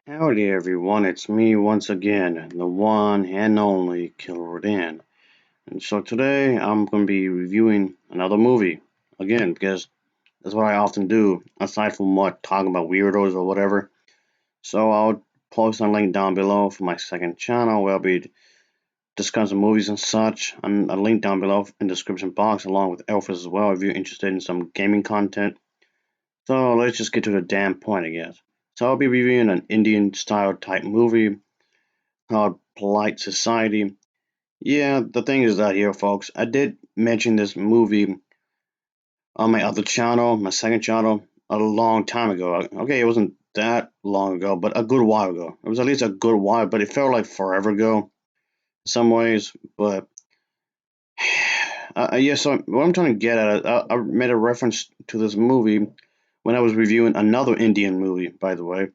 Howdy everyone, it's me once again, the one and only Killerrodan. And so today I'm going to be reviewing another movie. Again, because that's what I often do, aside from what talking about weirdos or whatever. So I'll post a link down below for my second channel where I'll be discussing movies and such. And a link down below in the description box along with Elphas as well if you're interested in some gaming content. So let's just get to the damn point, I guess. So I'll be reviewing an Indian style type movie called Polite Society. Yeah, the thing is that here, folks, I did mention this movie on my other channel, my second channel, a long time ago. Okay, it wasn't that long ago, but a good while ago. It was at least a good while, but it felt like forever ago in some ways. But yeah, so what I'm trying to get at, I made a reference to this movie when I was reviewing another Indian movie, by the way.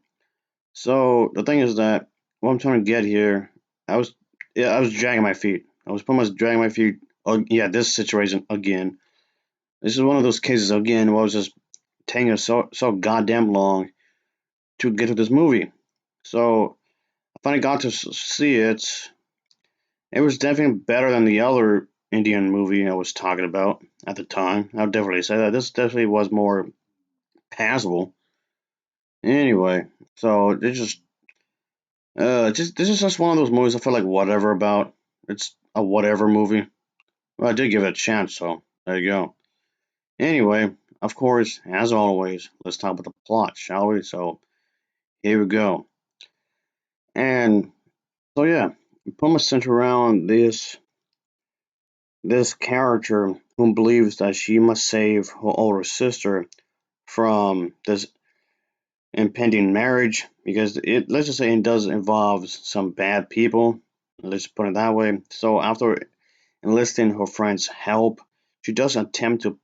So the thing is that what I'm trying to get here, I was I was dragging my feet. I was pretty much dragging my feet. Yeah, this situation again. This is one of those cases again where I was just taking so goddamn long to get to this movie. So I finally got to see it. It was definitely better than the other Indian movie I was talking about at the time. I would definitely say that this definitely was more passable. Anyway, so it just this is just one of those movies I feel like whatever about. It's a whatever movie. Well, I did give it a chance, so there you go. Anyway, of course, as always, let's talk about the plot, shall we? So here we go. And so yeah, pretty much centered around this character who believes that she must save her older sister from this impending marriage because it let's just say it does involve some bad people. Let's put it that way. So after enlisting her friend's help, she does attempt to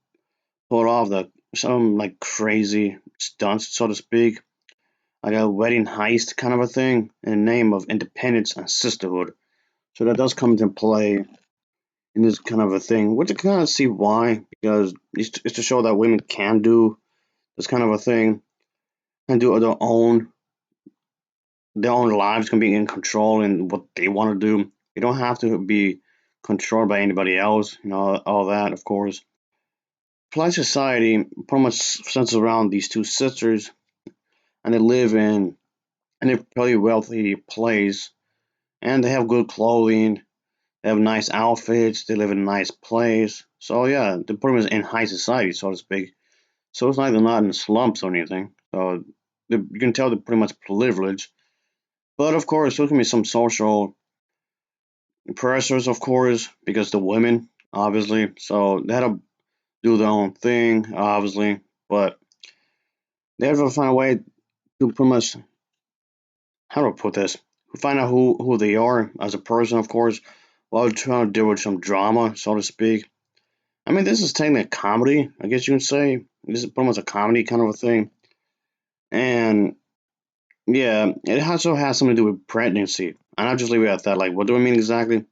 pull off the some like crazy stunts, so to speak, like a wedding heist kind of a thing, in the name of independence and sisterhood. So that does come into play in this kind of a thing, which I kind of see why, because it's to show that women can do this kind of a thing and do their own lives can be in control and what they want to do. You don't have to be controlled by anybody else, all that, of course. Polite society pretty much centers around these two sisters, and they live in a pretty wealthy place, and they have good clothing, they have nice outfits, they live in a nice place. So yeah, they're pretty much in high society, so to speak. So it's like they're not in slumps or anything. So you can tell they're pretty much privileged. But of course, there can be some social pressures, of course, because the women, obviously. So they had to do their own thing, obviously. But they have to find a way to pretty much, how do I put this? Find out who they are as a person, of course, while trying to deal with some drama, so to speak. I mean, this is technically a comedy, I guess you can say. This is pretty much a comedy kind of a thing. And yeah, it also has something to do with pregnancy. And I'll just leave it at that. Like, what do I mean exactly?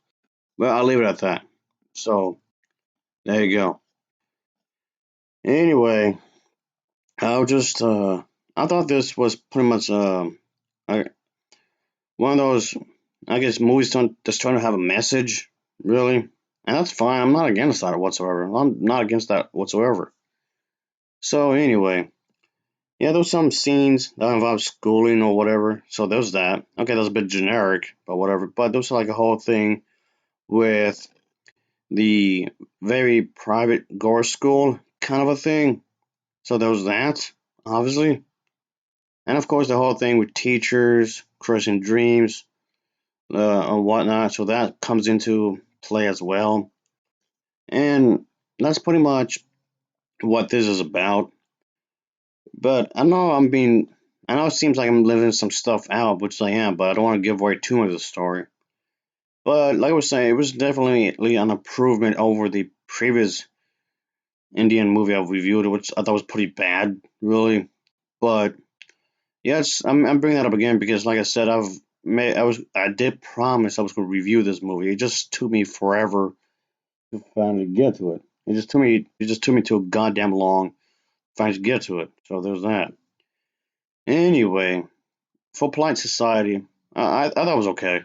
Well, I'll leave it at that. So, there you go. Anyway, I thought this was pretty much I- one of those, I guess, movies just trying to have a message, really. And that's fine. I'm not against that whatsoever. I'm not against that whatsoever. So, anyway, yeah, there's some scenes that involve schooling or whatever. So there's that. Okay, that's a bit generic, but whatever. But there's like a whole thing with the very private gore school kind of a thing. So there was that, obviously. And of course, the whole thing with teachers, crushing dreams, and whatnot. So that comes into play as well. And that's pretty much what this is about. But I know it seems like I'm living some stuff out, which I am, but I don't want to give away too much of the story. But like I was saying, it was definitely an improvement over the previous Indian movie I've reviewed, which I thought was pretty bad, really. But yes, I'm bringing that up again because, like I said, I did promise I was going to review this movie. It just took me forever to finally get to it. It just took me too goddamn long to finally get to it. So there's that. Anyway, for polite society, I thought it was okay.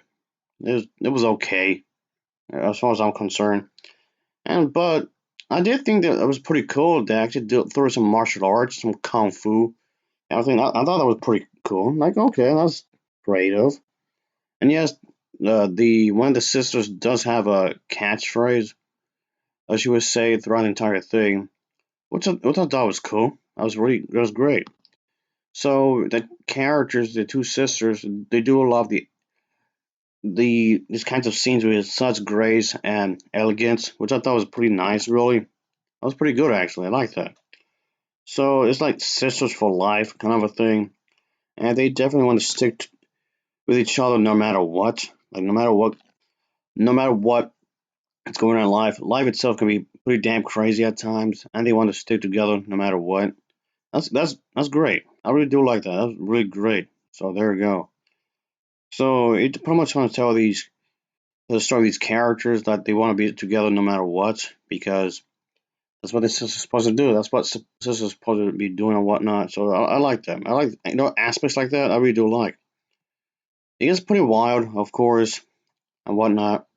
It was okay as far as I'm concerned. And but I did think that it was pretty cool. They actually threw some martial arts, some kung fu. I thought that was pretty cool. Like, okay, that's creative. And yes, the one of the sisters does have a catchphrase, as she would say throughout the entire thing, which I thought was cool. That was great. So the characters, the two sisters, they do a lot of these kinds of scenes with such grace and elegance, which I thought was pretty nice. Really, that was pretty good actually. I like that. So it's like sisters for life kind of a thing, and they definitely want to with each other no matter what. Like no matter what is going on in life. Life itself can be pretty damn crazy at times, and they want to stick together no matter what. That's great. I really do like that. That's really great. So there you go. So it pretty much want to tell the story of these characters that they want to be together no matter what, because that's what the sister's supposed to do. That's what sister's supposed to be doing and whatnot. So I like that. I like aspects like that. I really do like. It gets pretty wild, of course, and whatnot.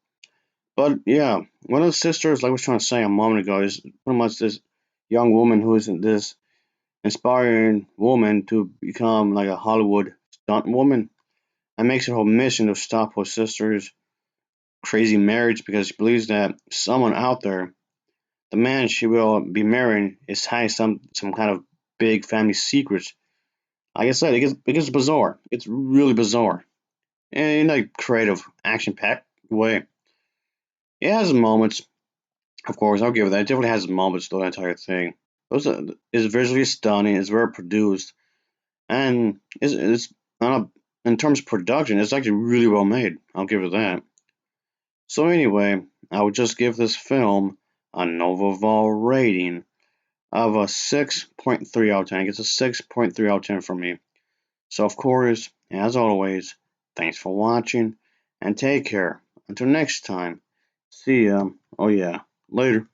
But yeah, one of the sisters, like I was trying to say a moment ago, is pretty much this young woman who is this inspiring woman to become like a Hollywood stunt woman, and makes it her mission to stop her sister's crazy marriage because she believes that someone out there, the man she will be marrying, is hiding some kind of big family secrets. Like I said, it gets bizarre. It's really bizarre, and in a creative, action-packed way. It has moments, of course. I'll give it that. It definitely has moments through the entire thing. It's visually stunning. It's very produced, and it's in terms of production, it's actually really well made. I'll give it that. So anyway, I would just give this film an overall rating of a 6.3 out of 10. It's a 6.3 out of 10 for me. So of course, as always, thanks for watching and take care. Until next time, see ya. Oh yeah, later.